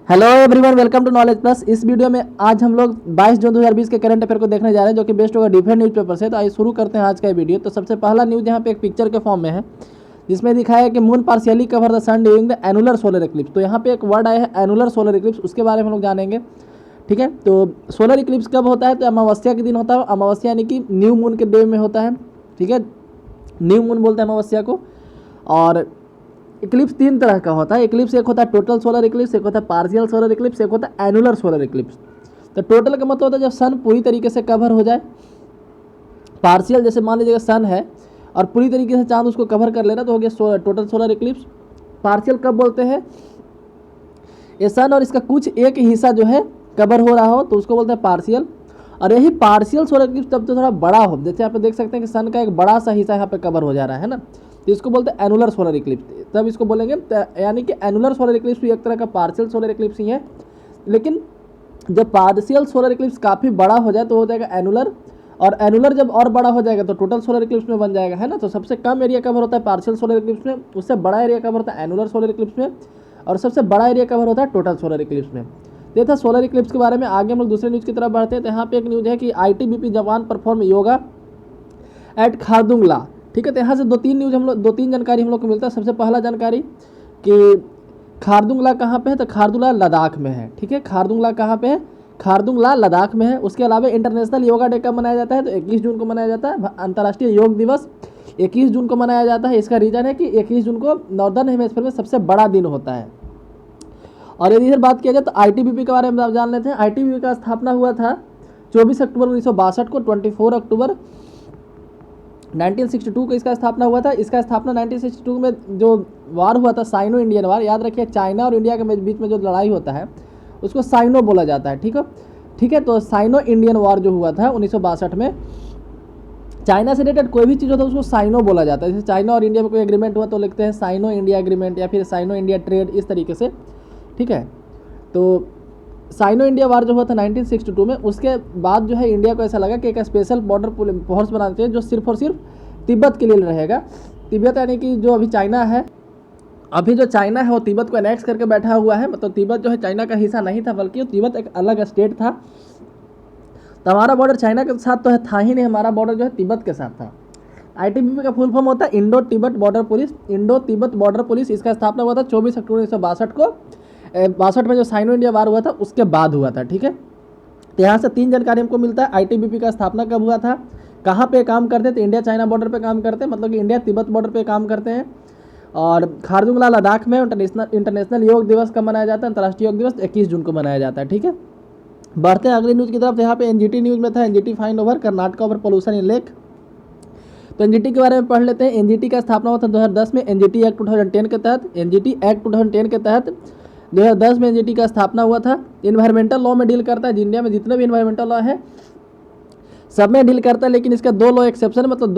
Hello everyone, welcome to knowledge plus. इस video में आज हम लोग 22 जून 2020 के करंट अफेयर को देखने जा रहे हैं, जो कि बेस्ट होगा डिफरेंट न्यूज़पेपर से। तो आइए शुरू करते हैं आज का वीडियो। तो सबसे पहला न्यूज़ यहाँ पे एक पिक्चर के फॉर्म में है, जिसमें दिखाया है कि moon partially cover the sun during the annular solar eclipse. तो यहाँ पे एक वर्ड आया है एनुलर सोलर इक्लिप्स, उसके बारे में हम लोग जानेंगे। ठीक है, तो सोलर इक्लिप्स कब होता है? तो अमावस्या के दिन होता है। अमावस्या यानी कि न्यू मून के डे में होता है। ठीक है, न्यू मून बोलते हैं अमावस्या को। और इक्लिप्स तीन तरह का होता है। इक्लिप्स एक होता है टोटल सोलर इक्लिप्स, एक होता है पार्शियल सोलर इक्लिप्स, एक होता है एनुलर सोलर इक्लिप्स। तो टोटल का मतलब होता है जब सन पूरी तरीके से कवर हो जाए। पार्शियल जैसे मान लीजिएगा सन है और पूरी तरीके से चांद उसको कवर कर लेना, तो हो गया टोटल सोलर इक्लिप्स। पार्शियल कब बोलते हैं? ये सन और इसका कुछ एक हिस्सा जो है कवर हो रहा हो तो उसको बोलते हैं पार्शियल। और यही पार्शियल सोलर इक्लिप्स तब तो थोड़ा बड़ा हो, जैसे आप देख सकते हैं कि सन का एक बड़ा सा हिस्सा यहाँ पे कवर हो जा रहा है ना, तो इसको बोलते हैं एनुलर सोलर इक्लिप्स। तब इसको बोलेंगे, यानी कि एनुलर सोलर इक्लिप्स भी एक तरह का पार्शियल सोलर इक्लिप्स ही है। लेकिन जब पार्शियल सोलर इक्लिप्स काफ़ी बड़ा हो जाए तो हो जाएगा एनुलर, और एनुलर जब और बड़ा हो जाएगा तो टोटल सोलर इक्लिप्स में बन जाएगा, है ना। तो सबसे कम एरिया कवर होता है पार्शियल सोलर इक्लिप्स में, उससे बड़ा एरिया कवर होता है एनुलर सोलर इक्लिप्स में, और सबसे बड़ा एरिया कवर होता है टोटल सोलर इक्लिप्स में। ये था सोलर इक्लिप्स के बारे में। आगे हम लोग दूसरे न्यूज़ की तरफ बढ़ते हैं। तो यहाँ पे एक न्यूज़ है कि ITBP जवान परफॉर्म योगा एट खारदुंगला। ठीक है, तो यहाँ से दो तीन जानकारी हम लोग को मिलता है। सबसे पहला जानकारी कि खारदुंगला कहाँ पे है? तो खारदुंगला लद्दाख में है। ठीक है, खारदुंगला कहाँ पे है? खारदुंगला लद्दाख में है। उसके अलावा इंटरनेशनल योगा डे कब मनाया जाता है? तो 21 जून को मनाया जाता है। अंतर्राष्ट्रीय योग दिवस 21 जून को मनाया जाता है। इसका रीज़न है कि 21 जून को नॉर्दर्न हेमिस्फीयर में सबसे बड़ा दिन होता है। और यदि इधर बात किया जाए तो ITBP के बारे में आप जान लेते हैं। ITBP का स्थापना हुआ था 24 अक्टूबर 1962 को। 24 अक्टूबर 1962 को इसका स्थापना हुआ था। इसका स्थापना 1962 में जो वार हुआ था, साइनो इंडियन वार, याद रखिए, चाइना और इंडिया के बीच में जो लड़ाई होता है उसको साइनो बोला जाता है। ठीक है, तो साइनो इंडियन वार जो हुआ था 1962 में, चाइना से रिलेटेड कोई भी चीज़ होता है उसको साइनो बोला जाता है। जैसे चाइना और इंडिया में कोई एग्रीमेंट हुआ तो लिखते हैं साइनो इंडिया एग्रीमेंट या फिर साइनो इंडिया ट्रेड, इस तरीके से। ठीक है, तो साइनो इंडिया वार जो हुआ था 1962 में, उसके बाद जो है इंडिया को ऐसा लगा कि एक स्पेशल बॉर्डर फोर्स बनाना चाहिए जो सिर्फ और सिर्फ तिब्बत के लिए रहेगा। तिब्बत यानी कि जो अभी चाइना है, अभी जो चाइना है वो तिब्बत को एनेक्स करके बैठा हुआ है। मतलब तिब्बत जो है चाइना का हिस्सा नहीं था, बल्कि तिब्बत एक अलग स्टेट था। तो हमारा बॉर्डर चाइना के साथ तो था ही नहीं, हमारा बॉर्डर जो है तिब्बत के साथ था। ITBP का फुल फॉर्म होता है Indo Tibet border police. Indo Tibet border police, इसका स्थापना हुआ था 24 अक्टूबर 1962 को। 62 में जो साइनो इंडिया वार हुआ था उसके बाद हुआ था। ठीक है, तो यहाँ से तीन जानकारी हमको मिलता है। ITBP का स्थापना कब हुआ था, कहाँ पे काम करते हैं? तो इंडिया चाइना बॉर्डर पे काम करते हैं, मतलब कि इंडिया तिब्बत बॉर्डर पे काम करते हैं। और खारदुंगला लद्दाख में इंटरनेशनल योग दिवस कब मनाया जाता है? अंतर्राष्ट्रीय योग दिवस 21 जून को मनाया जाता है। ठीक है, बढ़ते हैं अगली न्यूज़ की तरफ। यहाँ पे NGT न्यूज़ में था NGT fine over Karnataka over pollution in lake. तो NGT के बारे में पढ़ लेते हैं। NGT का स्थापना हुआ था 2010 में, NGT एक्ट 2010 के तहत। NGT एक्ट 2010 के तहत 2010 में NGT का स्थापना हुआ था। इन्वायरमेंटल लॉ में डील करता है। इंडिया में जितने भी इन्वायरमेंटल लॉ है सब में डील करता है, लेकिन इसका दो लॉ एक्सेप्शन, मतलब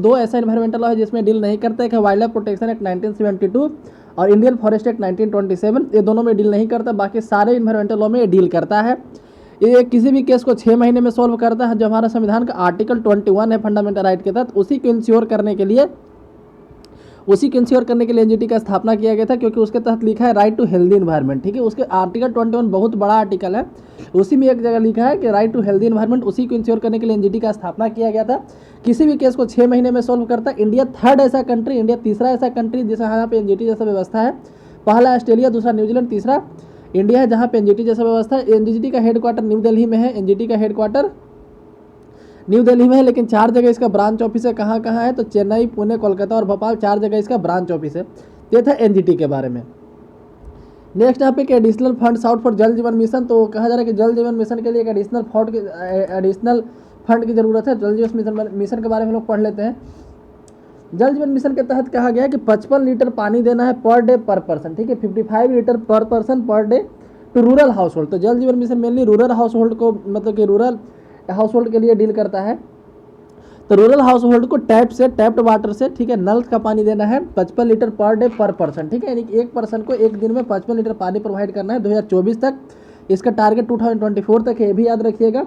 दो ऐसा इन्वायरमेंटल लॉ है जिसमें डील नहीं करता है। कि वाइल्ड लाइफ प्रोटेक्शन एक्ट 1972 और इंडियन फॉरेस्ट एक्ट 1927, ये दोनों में डील नहीं करता। बाकी सारे इन्वायरमेंटल लॉ में ये डील करता है। ये किसी भी केस को 6 महीने में सॉल्व करता है। जो हमारा संविधान का आर्टिकल 21 है फंडामेंटल राइट के तहत, उसी को इंश्योर करने के लिए NGT का स्थापना किया गया था, क्योंकि उसके तहत लिखा है राइट टू हेल्दी इन्वायरमेंट। ठीक है, उसके आर्टिकल 21 बहुत बड़ा आर्टिकल है, उसी में एक जगह लिखा है कि राइट टू हेल्दी इन्वायरमेंट, उसी को इंश्योर करने के लिए NGT का स्थापना किया गया था। किसी भी केस को 6 महीने में सॉल्व करता है। इंडिया थर्ड ऐसा कंट्री, इंडिया तीसरा ऐसा कंट्री जिसका यहाँ पे NGT जैसा व्यवस्था है। पहला ऑस्ट्रेलिया, दूसरा न्यूजीलैंड, तीसरा इंडिया है जहाँ पे NGT जैसा व्यवस्था है। NGT का हेडक्वार्टर न्यू दिल्ली में है। NGT का हेडक्वार्टर न्यू दिल्ली में है, लेकिन 4 जगह इसका ब्रांच ऑफिस है। कहाँ कहाँ है? तो चेन्नई, पुणे, कोलकाता और भोपाल, 4 जगह इसका ब्रांच ऑफिस है। ये था NGT के बारे में। नेक्स्ट यहाँ पे एडिशनल फंड्स आउट फॉर जल जीवन मिशन। तो कहा जा रहा है कि जल जीवन मिशन के लिए एक एडिशनल फंड की जरूरत है। जल जीवन मिशन के बारे में लोग पढ़ लेते हैं। जल जीवन मिशन के तहत कहा गया है कि 55 लीटर पानी देना है पर डे पर पर्सन। ठीक है, 55 litre per person per day to rural household. तो Jal Jeevan Mission mainly rural household को, मतलब कि रूरल हाउस होल्ड के लिए डील करता है। तो रूरल हाउस होल्ड को टैप्ड वाटर से, ठीक है, नल का पानी देना है 55 लीटर पर डे पर पर्सन। ठीक है, यानी कि एक पर्सन को एक दिन में 55 लीटर पानी प्रोवाइड करना है 2024 तक। इसका टारगेट 2024 तक है, ये भी याद रखिएगा।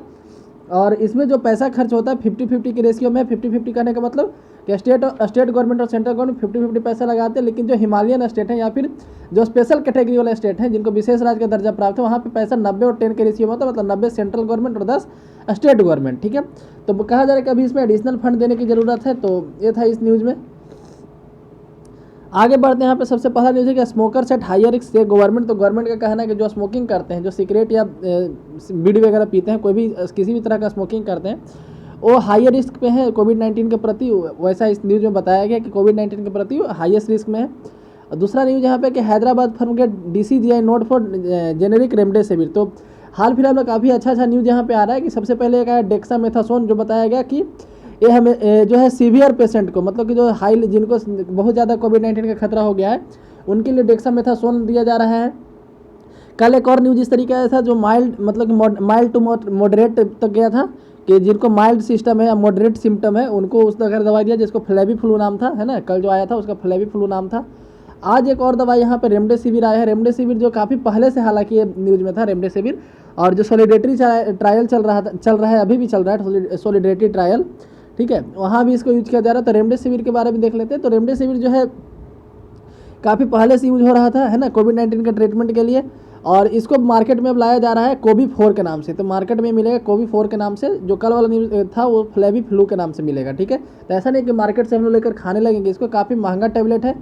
और इसमें जो पैसा खर्च होता है 50-50 की रेशियो में। 50-50 कहने का मतलब कि स्टेट गवर्नमेंट और सेंट्रल गवर्नमेंट 50-50 पैसा लगाते हैं, लेकिन जो हिमालयन स्टेट है या फिर जो स्पेशल कैटेगरी वाले स्टेट हैं जिनको विशेष राज्य का दर्जा प्राप्त है, वहाँ पे पैसा 90 और 10 के रेशियो में होता है, मतलब 90 सेंट्रल गवर्नमेंट और 10 स्टेट गवर्नमेंट। ठीक है, तो कहा जा रहा है कि अभी इसमें एडिशनल फंड देने की ज़रूरत है। तो ये था इस न्यूज़ में। आगे बढ़ते हैं। यहाँ पे सबसे पहला न्यूज़ है कि स्मोकर सेट हायर रिस्क से गवर्नमेंट। तो गवर्नमेंट का कहना है कि जो स्मोकिंग करते हैं, जो सिगरेट या बीड़ी वगैरह पीते हैं, कोई भी किसी भी तरह का स्मोकिंग करते हैं, वो हायर रिस्क पे है कोविड-19 के प्रति। वैसा इस न्यूज़ में बताया गया कि कोविड-19 के प्रति हाईएस्ट रिस्क में है। और दूसरा न्यूज़ यहाँ पे कि हैदराबाद फर्म के DCGI note for generic remdesivir. तो हाल फिलहाल में काफ़ी अच्छा न्यूज़ यहाँ पे आ रहा है कि सबसे पहले एक आया डेक्सामेथासोन, जो बताया गया कि ये हमें जो है सीवियर पेशेंट को, मतलब कि जो हाई जिनको बहुत ज़्यादा कोविड-19 का खतरा हो गया है, उनके लिए डेक्सामेथासोन दिया जा रहा है। कल एक और न्यूज़ इस तरीके का था जो माइल्ड, मतलब कि माइल्ड टू मॉडरेट तक गया था, कि जिनको माइल्ड सिस्टम है या मॉडरेट सिम्टम है उनको उस तरह दवाई दिया जिसको फ्लेविफ्लू नाम था, है ना। कल जो आया था उसका फ्लेविफ्लू नाम था। आज एक और दवाई यहाँ पे रेमडेसिविर आया है। रेमडेसिविर जो काफ़ी पहले से हालांकि ये न्यूज़ में था रेमडेसिविर, और जो सॉलिडेटरी ट्रायल चल रहा है, अभी भी चल रहा है सॉलिडेटरी ट्रायल, ठीक है, वहाँ भी इसको यूज किया जा रहा है। तो रेमडेसिविर के बारे में देख लेते हैं। तो रेमडेसिविर जो है काफ़ी पहले से यूज हो रहा था, है ना, कोविड-19 के ट्रीटमेंट के लिए, और इसको मार्केट में अब लाया जा रहा है कोवी4 के नाम से। तो मार्केट में मिलेगा कोवी4 के नाम से। जो कल वाला न्यूज़ था वो फ्लेविफ्लू के नाम से मिलेगा। ठीक है, तो ऐसा नहीं कि मार्केट से हम लोग लेकर खाने लगेंगे इसको। काफ़ी महंगा टेबलेट है।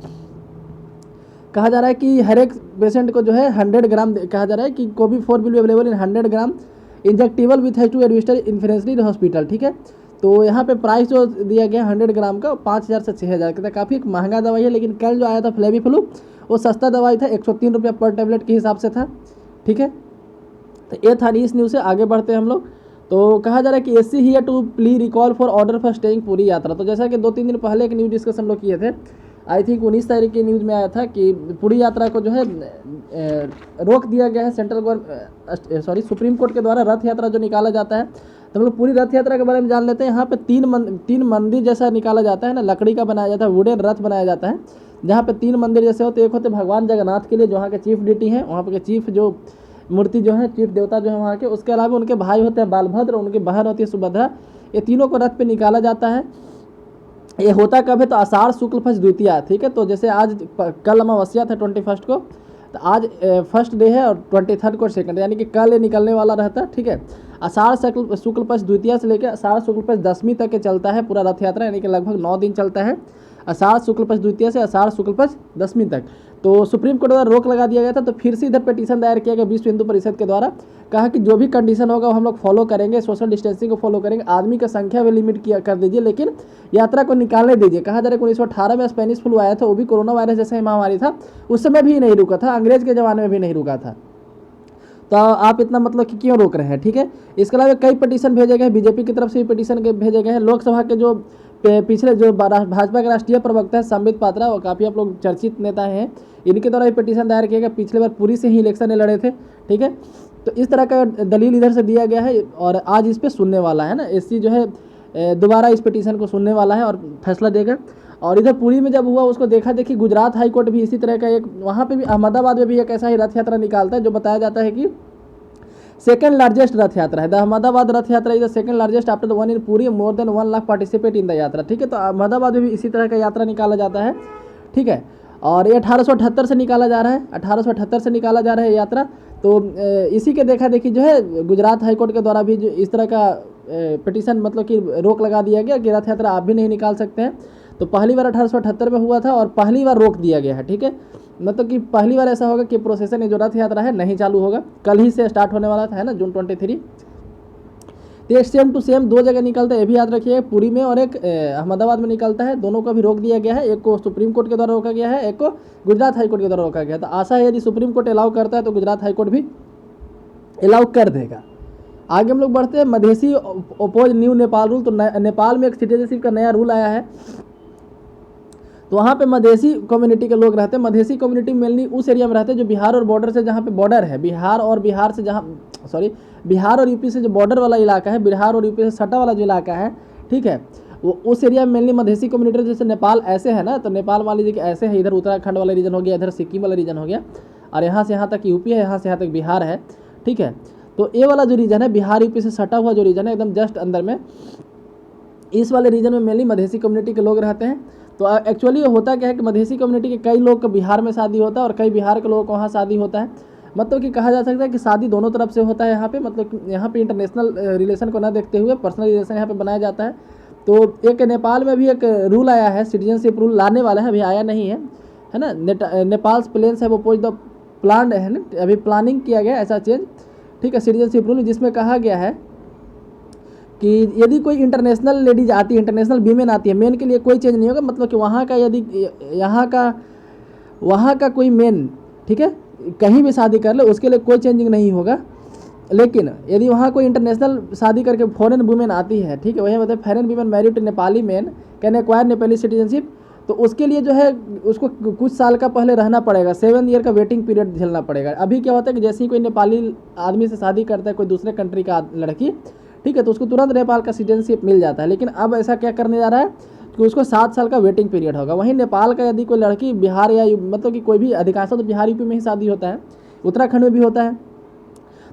कहा जा रहा है कि हर एक पेशेंट को जो है 100 ग्राम कहा जा रहा है कि कोवी4 will be available in 100 gram injectable with has to administer इन्फेरेंसली हॉस्पिटल। ठीक है, तो यहाँ पे प्राइस जो दिया गया 100 ग्राम का 5000 से 6000 का था। काफ़ी महंगा दवाई है, लेकिन कल जो आया था फ्लेविफ्लू वो सस्ता दवाई था, 103 रुपये पर टेबलेट के हिसाब से था। ठीक है, तो ये था इस न्यूज़ से। आगे बढ़ते हैं हम लोग। तो कहा जा रहा है कि SC hear to plea recall for order for staying पूरी यात्रा। तो जैसा कि 2-3 दिन पहले एक न्यूज़ डिस्कस हम लोग किए थे, आई थिंक 19 तारीख की न्यूज़ में आया था कि पूरी यात्रा को जो है रोक दिया गया है सुप्रीम कोर्ट के द्वारा। रथ यात्रा जो निकाला जाता है, तो हम लोग पूरी रथ यात्रा के बारे में जान लेते हैं। यहाँ पे तीन मंदिर जैसा निकाला जाता है ना, लकड़ी का बनाया जाता है, वुडन रथ बनाया जाता है, जहाँ पे 3 मंदिर जैसे होते। एक होते भगवान जगन्नाथ के लिए, जो वहाँ के चीफ डिटी हैं, वहाँ पे चीफ जो मूर्ति जो है, चीफ देवता जो है वहाँ के। उसके अलावा उनके भाई होते हैं बालभद्र, उनकी बहन होती है सुभद्रा। ये तीनों को रथ पे निकाला जाता है। ये होता कब है? तो आषाढ़ शुक्ल पक्ष द्वितीया। ठीक है, तो जैसे आज कल अमावस्या था 21 को, तो आज फर्स्ट डे है और 23 को सेकंड, यानी कि कल ये निकलने वाला रहता है। ठीक है, आषाढ़ शुक्ल पक्ष द्वितीया से लेकर आषाढ़ शुक्ल पक्ष दशमी तक के चलता है पूरा रथ यात्रा, यानी कि लगभग 9 दिन चलता है, आषाढ़ शुक्ल पक्ष द्वितीया से आषाढ़ शुक्ल पक्ष दशमी तक। तो सुप्रीम कोर्ट द्वारा रोक लगा दिया गया था। तो फिर से इधर पिटीशन दायर किया गया विश्व हिंदू परिषद के द्वारा। कहा कि जो भी कंडीशन होगा वो हम लोग फॉलो करेंगे, सोशल डिस्टेंसिंग को फॉलो करेंगे, आदमी की संख्या भी लिमिट किया कर दीजिए, लेकिन यात्रा को निकालने दीजिए। कहा जा रहा है 1918 में स्पेनिश फ्लू आया था, वो भी कोरोना वायरस जैसा महामारी था, उस समय भी नहीं रुका था, अंग्रेज के ज़माने में भी नहीं रुका था। तो आप इतना मतलब कि क्यों रोक रहे हैं? ठीक है, इसके अलावा कई पिटीशन भेजे गए, बीजेपी की तरफ से भी पिटीशन भेजे गए हैं। लोकसभा के जो पिछले जो भाजपा के राष्ट्रीय प्रवक्ता है संबित पात्रा, वो काफ़ी आप लोग चर्चित नेता हैं, इनके द्वारा भी पिटीशन दायर किया गया। पिछले बार पुरी से ही इलेक्शन लड़े थे। ठीक है, तो इस तरह का दलील इधर से दिया गया है और आज इस पर सुनने वाला है ना, SC जो है दोबारा इस पिटीशन को सुनने वाला है और फैसला देगा। और इधर पुरी में जब हुआ उसको देखा देखी गुजरात हाई कोर्ट भी इसी तरह का एक, वहाँ पे भी अहमदाबाद में भी एक ऐसा ही रथ यात्रा निकालता है, जो बताया जाता है कि सेकंड लार्जेस्ट रथ यात्रा है। द अहमदाबाद रथ यात्रा is the second largest after the one in Puri, more than 1 lakh participate in the यात्रा। ठीक है, तो अहमदाबाद में भी इसी तरह का यात्रा निकाला जाता है। ठीक है, और ये 1878 से निकाला जा रहा है, 1878 से निकाला जा रहा है यात्रा। तो इसी के देखा देखी जो है गुजरात हाईकोर्ट के द्वारा भी जो इस तरह का पिटीशन मतलब कि रोक लगा दिया गया कि रथ यात्रा आप भी नहीं निकाल सकते हैं। तो पहली बार 1878 में हुआ था और पहली बार रोक दिया गया है। ठीक है, मतलब कि पहली बार ऐसा होगा कि प्रोसेसन ये जो रथ यात्रा है नहीं चालू होगा, कल ही से स्टार्ट होने वाला था, है ना, जून 23। तो सेम टू सेम 2 जगह निकलता है, ये भी याद रखिए, पुरी में और एक अहमदाबाद में निकलता है। दोनों को भी रोक दिया गया है, एक को सुप्रीम कोर्ट के द्वारा रोका गया है, एक को गुजरात हाईकोर्ट के द्वारा रोका गया है। तो आशा है यदि सुप्रीम कोर्ट अलाउ करता है तो गुजरात हाईकोर्ट भी अलाउ कर देगा। आगे हम लोग बढ़ते हैं। Madhesi oppose new Nepal rule. तो नेपाल में एक सिटीजनशिप का नया रूल आया है। तो वहाँ पे मधेसी कम्युनिटी के लोग रहते हैं। मधेसी कम्युनिटी मेनली उस एरिया में रहते हैं जो बिहार और बॉर्डर से, जहाँ पे बॉर्डर है बिहार और यूपी से जो बॉर्डर वाला इलाका है, बिहार और यूपी से सटा वाला जो इलाका है, ठीक है, वो उस एरिया में मेनली मधेसी कम्युनिटी। जैसे नेपाल ऐसे है ना, तो नेपाल मान लीजिए कि ऐसे है, इधर उत्तराखंड वाला रीजन हो गया, इधर सिक्किम वाला रीजन हो गया, और यहाँ से यहाँ तक यूपी है, यहाँ से यहाँ तक बिहार है। ठीक है, तो ये वाला जो रीजन है बिहार यूपी से सटा हुआ जो रीजन है एकदम जस्ट अंदर में, इस वाले रीजन में मेनली मधेसी कम्युनिटी के लोग रहते हैं। तो एक्चुअली होता क्या है कि मधेसी कम्युनिटी के कई लोग का बिहार में शादी होता है और कई बिहार के लोगों को वहाँ शादी होता है। मतलब कि कहा जा सकता है कि शादी दोनों तरफ से होता है यहाँ पे। मतलब यहाँ पे इंटरनेशनल रिलेशन को ना देखते हुए पर्सनल रिलेशन यहाँ पे बनाया जाता है। तो एक नेपाल में भी एक रूल आया है, सिटीजनशिप रूल लाने वाला है, अभी आया नहीं है ना। नेपाल प्लेन्स है वो पोज द प्लान है ना, अभी प्लानिंग किया गया ऐसा चेंज, ठीक है, सिटीजनशिप रूल, जिसमें कहा गया है कि यदि कोई इंटरनेशनल लेडीज आती है, इंटरनेशनल वीमेन आती है, मेन के लिए कोई चेंज नहीं होगा। मतलब कि वहाँ का यदि वहाँ का कोई मेन, ठीक है, कहीं भी शादी कर ले उसके लिए कोई चेंजिंग नहीं होगा। लेकिन यदि वहाँ कोई इंटरनेशनल शादी करके फॉरेन वुमेन आती है, ठीक है, वही मतलब foreign women married to Nepali man can acquire Nepali citizenship, तो उसके लिए जो है उसको कुछ साल का पहले रहना पड़ेगा, 7 ईयर का वेटिंग पीरियड झेलना पड़ेगा। अभी क्या होता है कि जैसे ही कोई नेपाली आदमी से शादी करता है कोई दूसरे कंट्री का लड़की, ठीक है, तो उसको तुरंत नेपाल का सिटीजनशिप मिल जाता है। लेकिन अब ऐसा क्या करने जा रहा है कि उसको 7 साल का वेटिंग पीरियड होगा। वहीं नेपाल का यदि कोई लड़की बिहार या मतलब कि कोई भी, अधिकांशतः तो बिहार यूपी में ही शादी होता है, उत्तराखंड में भी होता है,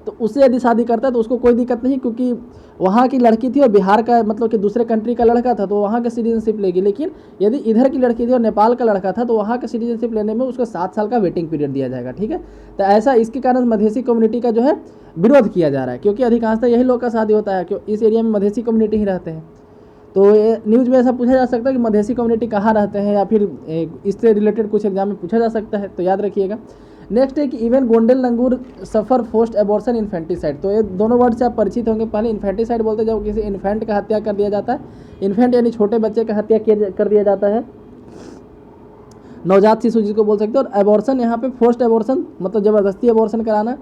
तो उससे यदि शादी करता है तो उसको कोई दिक्कत नहीं, क्योंकि वहाँ की लड़की थी और बिहार का मतलब कि दूसरे कंट्री का लड़का था तो वहाँ का सिटीजनशिप लेगी। लेकिन यदि इधर की लड़की थी और नेपाल का लड़का था तो वहाँ का सिटीजनशिप लेने में उसको 7 साल का वेटिंग पीरियड दिया जाएगा, ठीक है। तो ऐसा इसके कारण मधेसी कम्युनिटी का जो है विरोध किया जा रहा है, क्योंकि अधिकांशतः यही लोग का शादी होता है, क्यों इस एरिया में मधेसी कम्युनिटी ही रहते हैं। तो ये न्यूज़ में ऐसा पूछा जा सकता है कि मधेसी कम्युनिटी कहाँ रहते हैं, या फिर इससे रिलेटेड कुछ एग्जाम में पूछा जा सकता है, तो याद रखिएगा। नेक्स्ट है कि इवन गोंडेल लंगूर सफर फोर्स्ड एबॉर्शन इन्फेंटिसाइड। तो ये दोनों वर्ड से आप परिचित होंगे। पहले इन्फेंटिसाइड बोलते हैं जब किसी इन्फेंट का हत्या कर दिया जाता है, इन्फेंट यानी छोटे बच्चे का हत्या कर दिया जाता है, नवजात शिशु जिसको बोल सकते हो। और एबॉर्शन यहाँ पे फोर्स्ड एबॉर्शन मतलब ज़बरदस्ती एबॉर्शन कराना।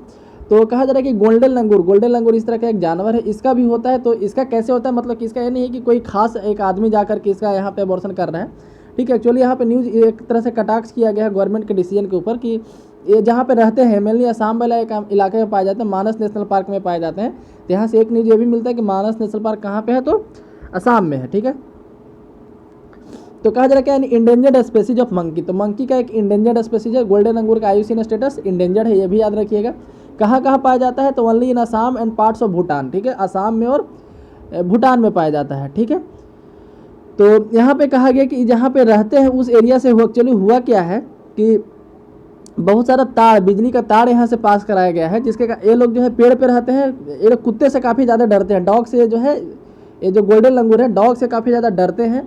तो कहा जा रहा है कि गोल्डन लंगूर इस तरह का एक जानवर है, इसका भी होता है। तो इसका कैसे होता है, मतलब कि इसका ये नहीं है कि कोई खास एक आदमी जाकर के इसका यहाँ पे एबॉर्शन कर रहा है, ठीक है। एक्चुअली यहाँ पे न्यूज़ एक तरह से कटाक्ष किया गया है गवर्नमेंट के डिसीजन के ऊपर कि ये जहाँ पे रहते हैं मेनली असम वाला एक इलाके में पाए जाते हैं, मानस नेशनल पार्क में पाए जाते हैं। तो यहाँ से एक न्यूज़ ये भी मिलता है कि मानस नेशनल पार्क कहाँ पे है, तो असम में है, ठीक है। तो कहा जा रहा है कि इंडेंजर्ड स्पेसीज ऑफ मंकी, तो मंकी का एक इंडेंजर्ड स्पेसीज है। गोल्डन लंगूर का IUCN स्टेटस इंडेंजर्ड है, ये भी याद रखिएगा। कहाँ कहाँ पाया जाता है, तो only in Assam and parts of Bhutan, ठीक है, असम में और भूटान में पाया जाता है, ठीक है। तो यहाँ पे कहा गया कि जहाँ पे रहते हैं उस एरिया से एक्चुअली हुआ क्या है कि बहुत सारा तार, बिजली का तार यहाँ से पास कराया गया है, जिसके ये लोग जो है पेड़ पे रहते हैं। ये लोग कुत्ते से काफ़ी ज़्यादा डरते हैं, डॉग से जो है, ये जो गोल्डन लंगूर है डॉग से काफ़ी ज़्यादा डरते हैं।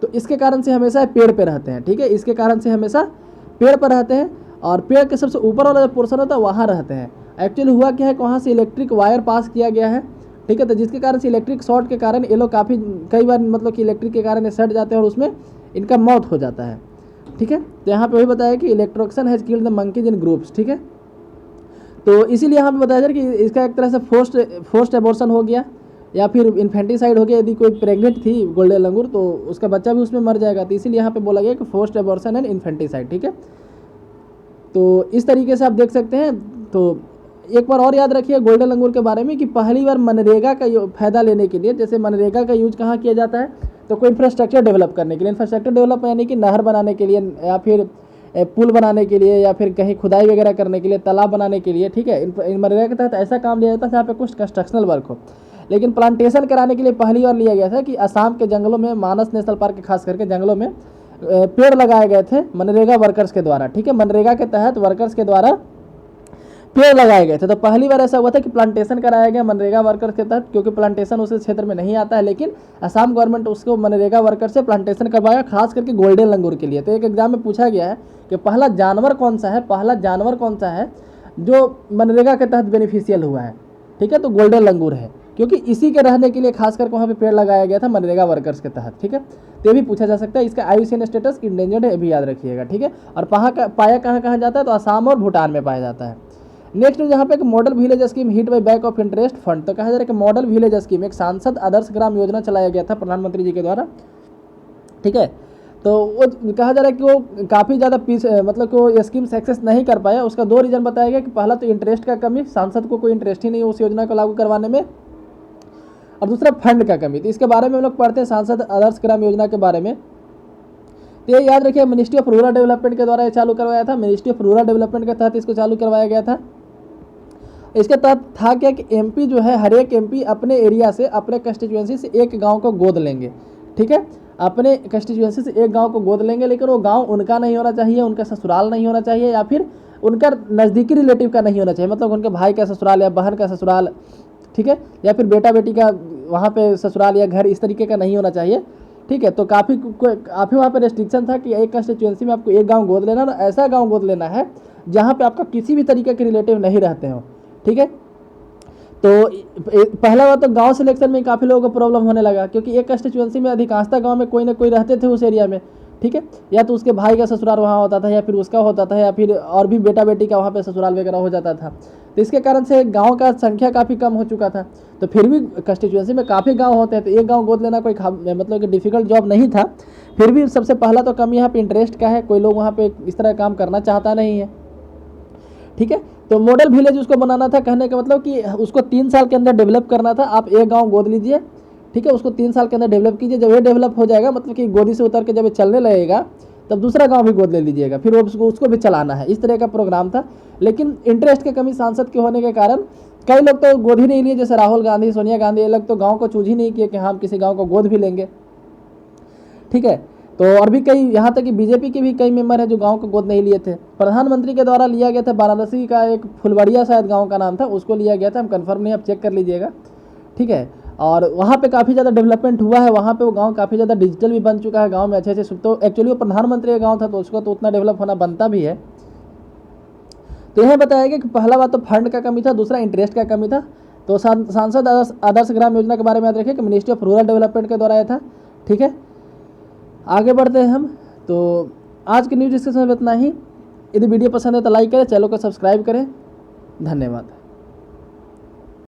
तो इसके कारण से हमेशा पेड़ पे रहते हैं, ठीक है, इसके कारण से हमेशा पेड़ पर रहते हैं और पेड़ के सबसे ऊपर वाला जो पोर्शन होता है वहाँ रहते हैं। एक्चुअली हुआ क्या है कि वहाँ से इलेक्ट्रिक वायर पास किया गया है, ठीक है, तो जिसके कारण से इलेक्ट्रिक शॉर्ट के कारण ये लोग कई बार मतलब कि इलेक्ट्रिक के कारण सट जाते हैं और उसमें इनका मौत हो जाता है, ठीक है। तो यहाँ पे वही बताया कि electrocution has killed the monkeys in groups, ठीक है। तो इसीलिए यहाँ पे बताया जा रहा है कि इसका एक तरह से फोर्स्ड एबॉर्शन हो गया या फिर इन्फेंटिसाइड हो गया। यदि कोई प्रेग्नेंट थी गोल्डन लंगूर तो उसका बच्चा भी उसमें मर जाएगा, तो इसीलिए यहाँ पे बोला गया कि फोर्स्ड एबॉर्शन एंड इन्फेंटिसाइड, ठीक है। तो इस तरीके से आप देख सकते हैं। तो एक बार और याद रखिए गोल्डन लंगूर के बारे में कि पहली बार मनरेगा का फ़ायदा लेने के लिए, जैसे मनरेगा का यूज कहाँ किया जाता है, तो कोई इंफ्रास्ट्रक्चर डेवलप करने के लिए, इंफ्रास्ट्रक्चर डेवलप यानी कि नहर बनाने के लिए या फिर पुल बनाने के लिए या फिर कहीं खुदाई वगैरह करने के लिए, तालाब बनाने के लिए, ठीक है। इन मनरेगा के तहत ऐसा काम लिया जाता है जहाँ पे कुछ कंस्ट्रक्शनल वर्क हो। लेकिन प्लांटेशन कराने के लिए पहली बार लिया गया था कि असम के जंगलों में, मानस नेशनल पार्क के खास करके जंगलों में पेड़ लगाए गए थे मनरेगा वर्कर्स के द्वारा, ठीक है। मनरेगा के तहत वर्कर्स के द्वारा पेड़ लगाए गए थे। तो पहली बार ऐसा हुआ था कि प्लांटेशन कराया गया मनरेगा वर्कर्स के तहत, क्योंकि प्लांटेशन उस क्षेत्र में नहीं आता है, लेकिन असम गवर्नमेंट उसको मनरेगा वर्कर से प्लांटेशन करवाया, खास करके गोल्डन लंगूर के लिए। तो एक एग्जाम में पूछा गया है कि पहला जानवर कौन सा है जो मनरेगा के तहत बेनिफिशियल हुआ है, ठीक है, तो गोल्डन लंगूर है, क्योंकि इसी के रहने के लिए खास करके वहाँ पे पेड़ लगाया गया था मनरेगा वर्कर्स के तहत, ठीक है। तो ये भी पूछा जा सकता है। इसका IUCN स्टेटस इंडेंजर्ड है, ये भी याद रखिएगा, ठीक है। और पाया कहाँ जाता है, तो असम और भूटान में पाया जाता है। नेक्स्ट जहाँ पे एक model village scheme hit buy back of interest fund. तो कहा जा रहा है कि मॉडल विलेज स्कीम एक सांसद आदर्श ग्राम योजना चलाया गया था प्रधानमंत्री जी के द्वारा, ठीक है। तो वो कहा जा रहा है कि वो काफ़ी ज़्यादा पीछे, मतलब कि वो स्कीम सक्सेस नहीं कर पाया। उसका 2 रीज़न बताया गया कि पहला तो इंटरेस्ट का कमी, सांसद को कोई इंटरेस्ट ही नहीं उस योजना को लागू करवाने में, और दूसरा फंड का कमी। तो इसके बारे में हम लोग पढ़ते हैं सांसद आदर्श ग्राम योजना के बारे में। तो ये याद रखिए मिनिस्ट्री ऑफ रूरल डेवलपमेंट के द्वारा ये चालू करवाया था, मिनिस्ट्री ऑफ रूरल डेवलपमेंट के तहत इसको चालू करवाया गया था। इसके तहत था क्या कि एमपी जो है, हर एक एमपी अपने एरिया से, अपने कंस्टिट्यूएंसी से एक गांव को गोद लेंगे, ठीक है, अपने कंस्टिट्यूएंसी से एक गांव को गोद लेंगे, लेकिन वो गांव उनका नहीं होना चाहिए, उनका ससुराल नहीं होना चाहिए, या फिर उनका नज़दीकी रिलेटिव का नहीं होना चाहिए, मतलब उनके भाई का ससुराल या बहन का ससुराल, ठीक है, या फिर बेटा बेटी का वहाँ पे ससुराल या घर, इस तरीके का नहीं होना चाहिए, ठीक है। तो काफ़ी वहाँ पे रेस्ट्रिक्शन था कि एक कंस्टिट्यूएंसी में आपको एक गांव गोद लेना, और ऐसा गांव गोद लेना है जहाँ पे आपका किसी भी तरीके के रिलेटिव नहीं रहते हो, ठीक है। तो पहला बात तो गांव सिलेक्शन में काफ़ी लोगों को प्रॉब्लम होने लगा, क्योंकि एक कंस्टिट्यूएंसी में अधिकांशतः गांव में कोई ना कोई रहते थे उस एरिया में, ठीक है, या तो उसके भाई का ससुराल वहाँ होता था, या फिर उसका होता था, या फिर और भी बेटा बेटी का वहाँ पे ससुराल वगैरह हो जाता था। तो इसके कारण से गांव का संख्या काफ़ी कम हो चुका था। तो फिर भी कंस्टिट्यूएंसी में काफ़ी गांव होते हैं, तो एक गांव गोद लेना कोई मतलब कि डिफ़िकल्ट जॉब नहीं था। फिर भी सबसे पहला तो कम यहाँ पे इंटरेस्ट का है, कोई लोग वहाँ पे इस तरह काम करना चाहता नहीं है, ठीक है। तो मॉडल विलेज उसको बनाना था, कहने का मतलब कि उसको 3 साल के अंदर डेवलप करना था। आप एक गांव गोद लीजिए, ठीक है, उसको 3 साल के अंदर डेवलप कीजिए। जब ये डेवलप हो जाएगा, मतलब कि गोदी से उतर के जब ये चलने लगेगा, तब दूसरा गांव भी गोद ले लीजिएगा, फिर उसको भी चलाना है। इस तरह का प्रोग्राम था, लेकिन इंटरेस्ट की कमी सांसद के होने के कारण कई लोग तो गोद ही नहीं लिए, जैसे राहुल गांधी, सोनिया गांधी, ये लोग तो गाँव को चूज ही नहीं किए कि हम किसी गाँव को गोद भी लेंगे, ठीक है। तो और भी कई, यहाँ तक कि बीजेपी के भी कई मेंबर हैं जो गांव को गोद नहीं लिए थे। प्रधानमंत्री के द्वारा लिया गया था वाराणसी का एक फुलवड़िया शायद गांव का नाम था, उसको लिया गया था, हम कंफर्म नहीं, आप चेक कर लीजिएगा, ठीक है। और वहाँ पे काफ़ी ज़्यादा डेवलपमेंट हुआ है, वहाँ पे वो गांव काफ़ी ज़्यादा डिजिटल भी बन चुका है, गांव में अच्छे अच्छे, तो एक्चुअली वो प्रधानमंत्री का गाँव था, तो उसको तो उतना डेवलप होना बनता भी है। तो यह बताया गया कि पहला बात तो फंड का कमी था, दूसरा इंटरेस्ट का कमी था। तो सांसद आदर्श ग्राम योजना के बारे में याद रखिए कि मिनिस्ट्री ऑफ रूरल डेवलपमेंट के द्वारा आया था, ठीक है। आगे बढ़ते हैं हम। तो आज के न्यूज़ डिस्कशन में इतना ही। यदि वीडियो पसंद है तो लाइक करें, चैनल को सब्सक्राइब करें। धन्यवाद।